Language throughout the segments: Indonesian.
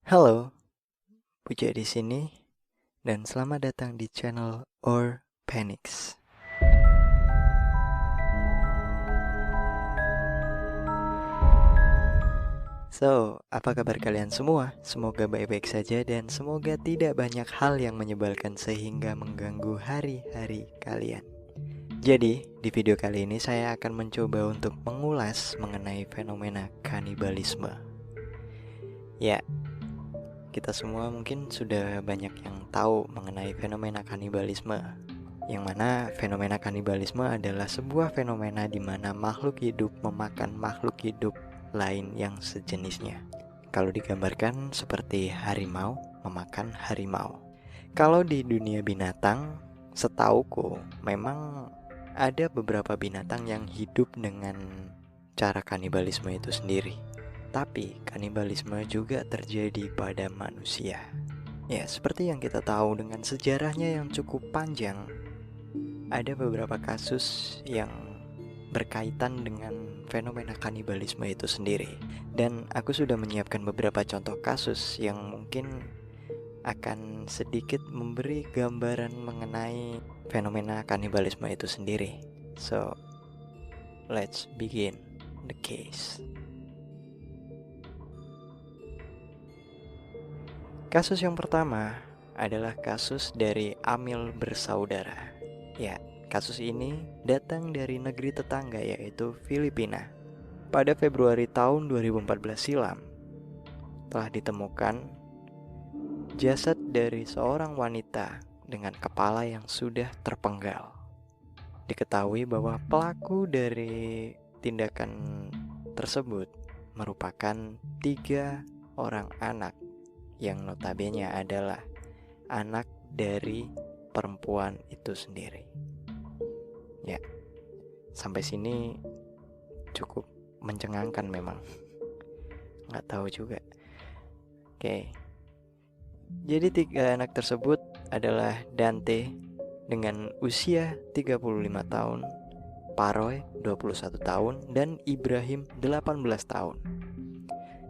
Halo, Puja di sini dan selamat datang di channel Panics. So, apa kabar kalian semua? Semoga baik-baik saja dan semoga tidak banyak hal yang menyebalkan sehingga mengganggu hari-hari kalian. Jadi, di video kali ini saya akan mencoba untuk mengulas mengenai fenomena kanibalisme. Ya, kita semua mungkin sudah banyak yang tahu mengenai fenomena kanibalisme, yang mana fenomena kanibalisme adalah sebuah fenomena di mana makhluk hidup memakan makhluk hidup lain yang sejenisnya. Kalau digambarkan seperti harimau memakan harimau. Kalau di dunia binatang, setauku memang ada beberapa binatang yang hidup dengan cara kanibalisme itu sendiri. Tapi kanibalisme juga terjadi pada manusia. Ya, seperti yang kita tahu dengan sejarahnya yang cukup panjang, ada beberapa kasus yang berkaitan dengan fenomena kanibalisme itu sendiri. Dan aku sudah menyiapkan beberapa contoh kasus yang mungkin akan sedikit memberi gambaran mengenai fenomena kanibalisme itu sendiri. So, let's begin the case. Kasus yang pertama adalah kasus dari Amil bersaudara. Ya, kasus ini datang dari negeri tetangga yaitu Filipina. Pada Februari tahun 2014 silam, telah ditemukan jasad dari seorang wanita dengan kepala yang sudah terpenggal. Diketahui bahwa pelaku dari tindakan tersebut merupakan 3 orang anak yang notabene adalah anak dari perempuan itu sendiri. Ya, sampai sini cukup mencengangkan memang. Nggak tahu juga. Oke. Jadi 3 anak tersebut adalah Dante dengan usia 35 tahun, Paroy 21 tahun, dan Ibrahim 18 tahun.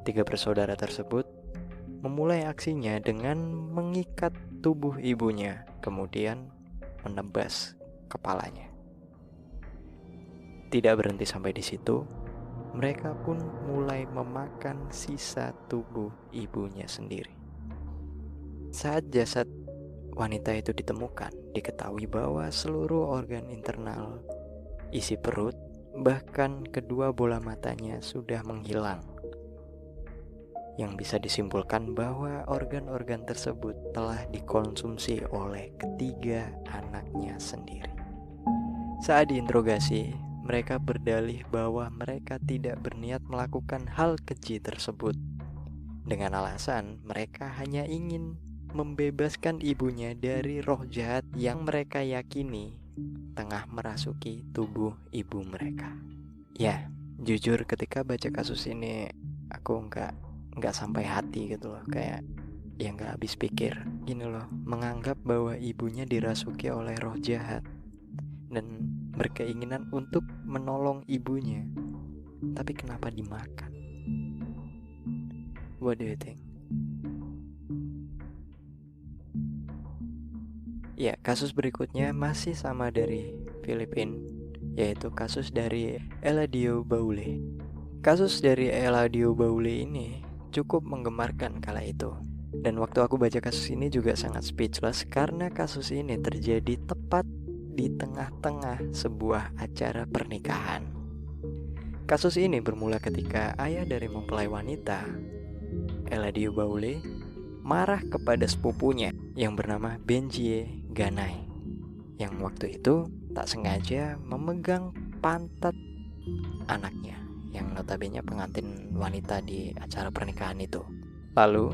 3 bersaudara tersebut memulai aksinya dengan mengikat tubuh ibunya, kemudian menebas kepalanya. Tidak berhenti sampai di situ, mereka pun mulai memakan sisa tubuh ibunya sendiri. Saat jasad wanita itu ditemukan, diketahui bahwa seluruh organ internal, isi perut, bahkan kedua bola matanya sudah menghilang. Yang bisa disimpulkan bahwa organ-organ tersebut telah dikonsumsi oleh ketiga anaknya sendiri. Saat diinterogasi, mereka berdalih bahwa mereka tidak berniat melakukan hal keji tersebut. Dengan alasan mereka hanya ingin membebaskan ibunya dari roh jahat yang mereka yakini tengah merasuki tubuh ibu mereka. Ya, jujur ketika baca kasus ini aku nggak sampai hati gitu loh, kayak ya nggak habis pikir gini loh, menganggap bahwa ibunya dirasuki oleh roh jahat dan berkeinginan untuk menolong ibunya, tapi kenapa dimakan? What do you think? Ya, kasus berikutnya masih sama dari Filipina, yaitu kasus dari Eladio Baule. Kasus dari Eladio Baule ini cukup menggemarkan kala itu. Dan waktu aku baca kasus ini juga sangat speechless karena kasus ini terjadi tepat di tengah-tengah sebuah acara pernikahan. Kasus ini bermula ketika ayah dari mempelai wanita, Eladio Baule, marah kepada sepupunya yang bernama Benjie Ganai, yang waktu itu tak sengaja memegang pantat anaknya, yang notabene pengantin wanita di acara pernikahan itu. Lalu,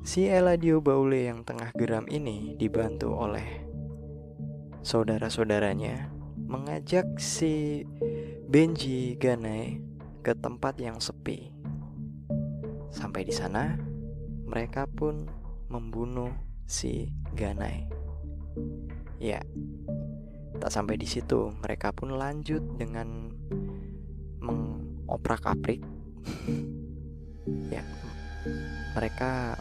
si Eladio Baule yang tengah geram ini dibantu oleh saudara-saudaranya mengajak si Benji Ganai ke tempat yang sepi. Sampai di sana, mereka pun membunuh si Ganai. Ya, tak sampai di situ, mereka pun lanjut dengan mengoprak-aprik ya, Mereka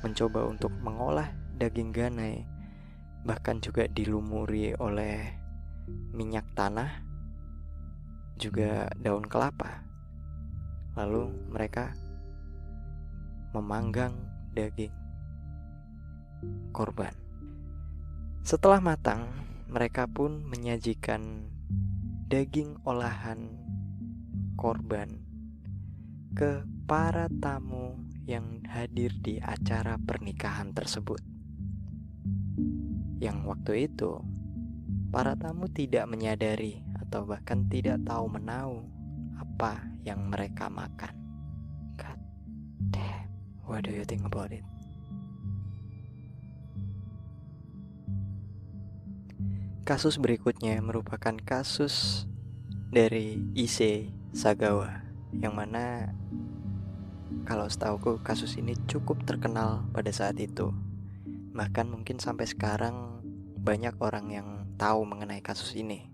mencoba untuk mengolah daging ganai, bahkan juga dilumuri oleh minyak tanah, juga daun kelapa. Lalu mereka memanggang daging korban. Setelah matang, mereka pun menyajikan daging olahan korban ke para tamu yang hadir di acara pernikahan tersebut. Yang waktu itu, para tamu tidak menyadari atau bahkan tidak tahu menahu apa yang mereka makan. God damn, what do you think about it? Kasus berikutnya merupakan kasus dari Issei Sagawa, yang mana kalau setauku kasus ini cukup terkenal pada saat itu. Bahkan mungkin sampai sekarang banyak orang yang tahu mengenai kasus ini.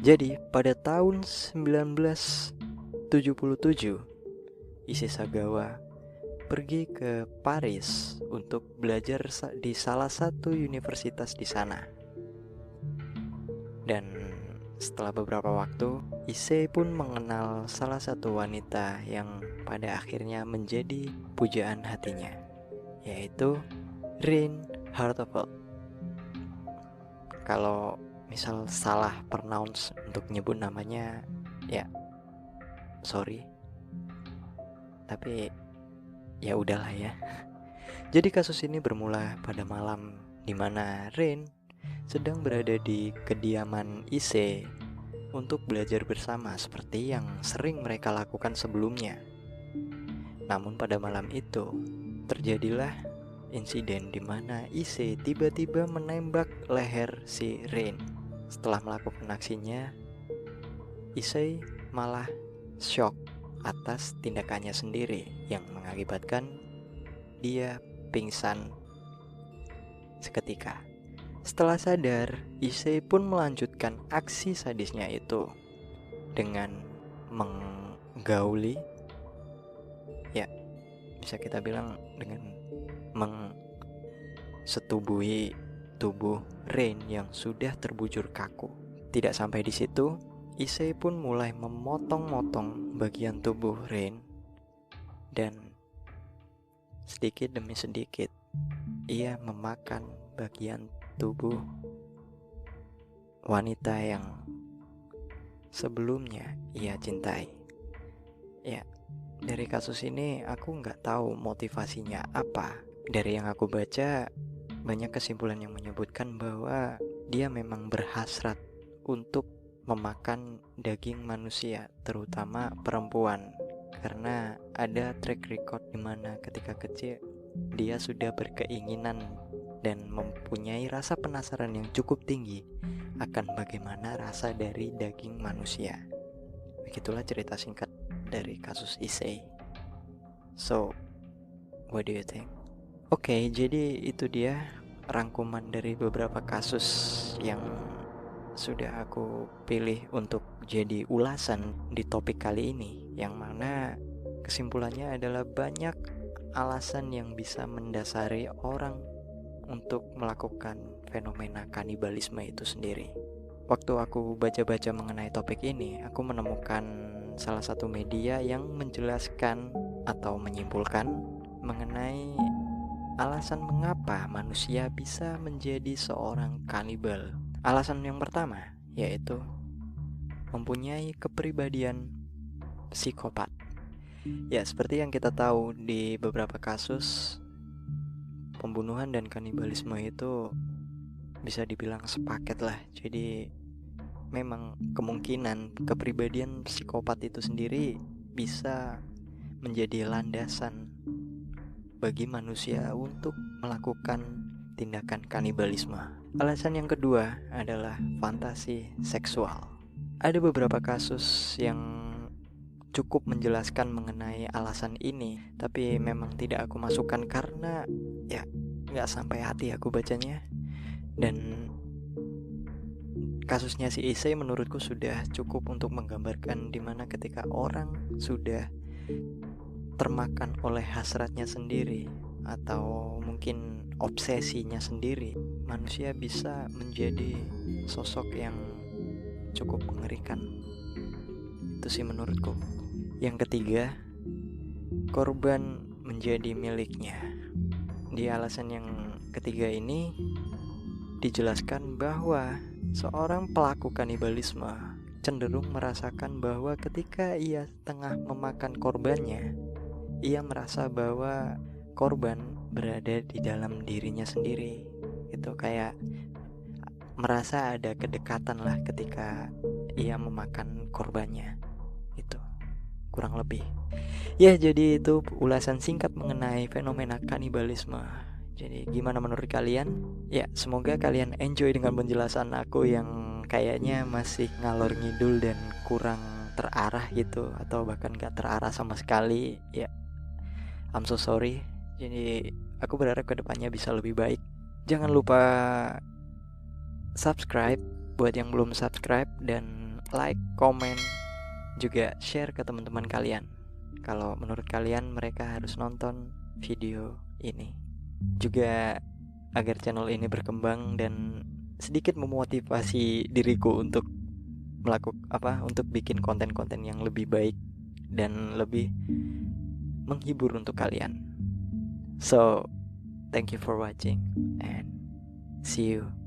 Jadi pada tahun 1977, Issei Sagawa pergi ke Paris untuk belajar di salah satu universitas di sana. Dan setelah beberapa waktu, Issei pun mengenal salah satu wanita yang pada akhirnya menjadi pujaan hatinya, yaitu Reine Hartevelt. Kalau misal salah pronounce untuk nyebut namanya, ya sorry, tapi ya udahlah ya. Jadi kasus ini bermula pada malam di mana Reine sedang berada di kediaman Issei untuk belajar bersama seperti yang sering mereka lakukan sebelumnya. Namun pada malam itu terjadilah insiden di mana Issei tiba-tiba menembak leher si Reine. Setelah melakukan aksinya, Issei malah shock atas tindakannya sendiri yang mengakibatkan dia pingsan seketika. Setelah sadar, Issei pun melanjutkan aksi sadisnya itu dengan menggauli, ya bisa kita bilang dengan mengsetubuhi tubuh Reine yang sudah terbujur kaku. Tidak sampai di situ, Issei pun mulai memotong-motong bagian tubuh Reine, dan sedikit demi sedikit ia memakan bagian tubuh wanita yang sebelumnya ia cintai. Ya, dari kasus ini aku nggak tahu motivasinya apa. Dari yang aku baca, banyak kesimpulan yang menyebutkan bahwa dia memang berhasrat untuk memakan daging manusia, terutama perempuan, karena ada track record di mana ketika kecil dia sudah berkeinginan dan mempunyai rasa penasaran yang cukup tinggi akan bagaimana rasa dari daging manusia. Begitulah cerita singkat dari kasus Issei. So, what do you think? Oke, jadi itu dia rangkuman dari beberapa kasus yang sudah aku pilih untuk jadi ulasan di topik kali ini, yang mana kesimpulannya adalah banyak alasan yang bisa mendasari orang untuk melakukan fenomena kanibalisme itu sendiri. Waktu aku baca-baca mengenai topik ini, aku menemukan salah satu media yang menjelaskan atau menyimpulkan mengenai alasan mengapa manusia bisa menjadi seorang kanibal. Alasan yang pertama yaitu mempunyai kepribadian psikopat. Ya, seperti yang kita tahu di beberapa kasus pembunuhan dan kanibalisme itu bisa dibilang sepaket lah. Jadi memang kemungkinan kepribadian psikopat itu sendiri bisa menjadi landasan bagi manusia untuk melakukan tindakan kanibalisme. Alasan yang kedua adalah fantasi seksual. Ada beberapa kasus yang cukup menjelaskan mengenai alasan ini, tapi memang tidak aku masukkan karena ya gak sampai hati aku bacanya. Dan kasusnya si Issei menurutku sudah cukup untuk menggambarkan dimana ketika orang sudah termakan oleh hasratnya sendiri atau mungkin obsesinya sendiri, manusia bisa menjadi sosok yang cukup mengerikan. Itu sih menurutku. Yang ketiga, korban menjadi miliknya. Di alasan yang ketiga ini dijelaskan bahwa seorang pelaku kanibalisme cenderung merasakan bahwa ketika ia tengah memakan korbannya, ia merasa bahwa korban berada di dalam dirinya sendiri. Itu kayak merasa ada kedekatan lah ketika ia memakan korbannya. Itu kurang lebih. Ya, jadi itu ulasan singkat mengenai fenomena kanibalisme. Jadi gimana menurut kalian? Ya, semoga kalian enjoy dengan penjelasan aku yang kayaknya masih ngalor ngidul dan kurang terarah gitu, atau bahkan gak terarah sama sekali. Ya, I'm so sorry. Jadi aku berharap kedepannya bisa lebih baik. Jangan lupa subscribe buat yang belum subscribe, dan like, komen, juga share ke teman-teman kalian kalau menurut kalian mereka harus nonton video ini. Juga agar channel ini berkembang dan sedikit memotivasi diriku untuk untuk bikin konten-konten yang lebih baik dan lebih menghibur untuk kalian. So, thank you for watching and see you